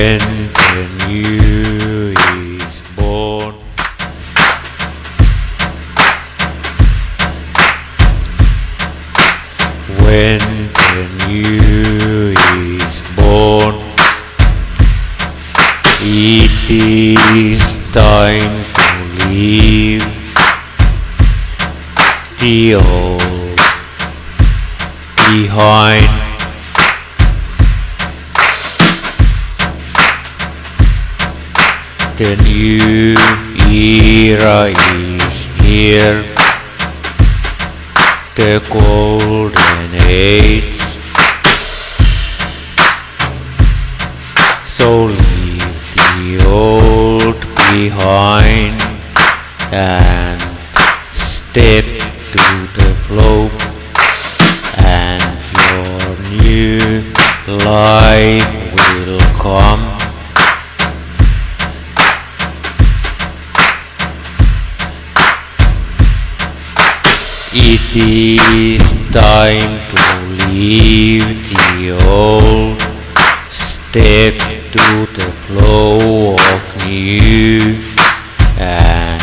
When the new is born, when the new is born, it is time to leave the old behind. The new era is here, the golden age. So leave the old behind and step to the flow, and your new life will come. It is time to leave the old, step to the flow of new, and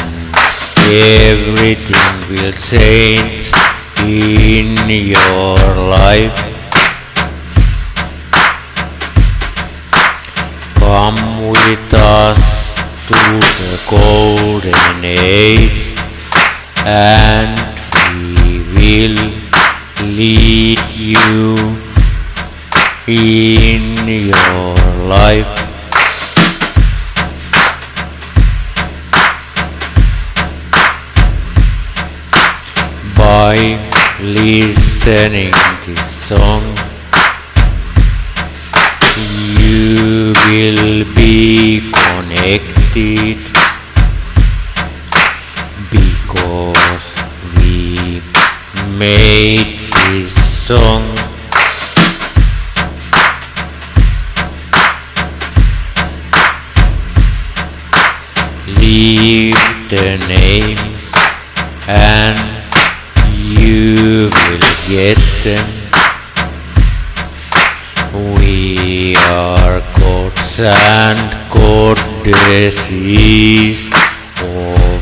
everything will change in your life. Come with us to the golden age, and we will lead you in your life. By listening this song, you will be connected, because we made this song. Leave the name and you will get them. We are gods and goddesses of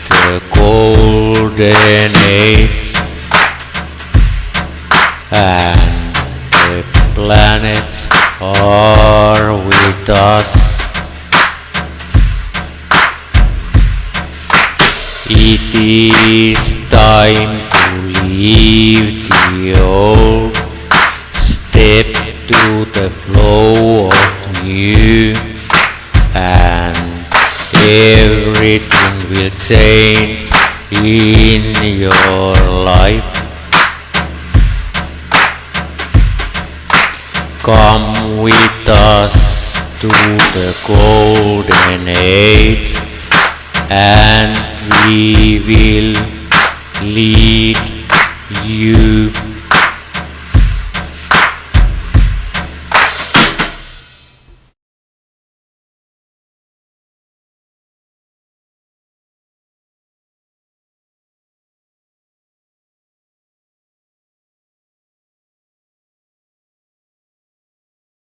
the golden age, and the planets are with us. It is time to leave the old, step to the flow of new, and everything will change in your life. Come with us to the golden age, and we will lead you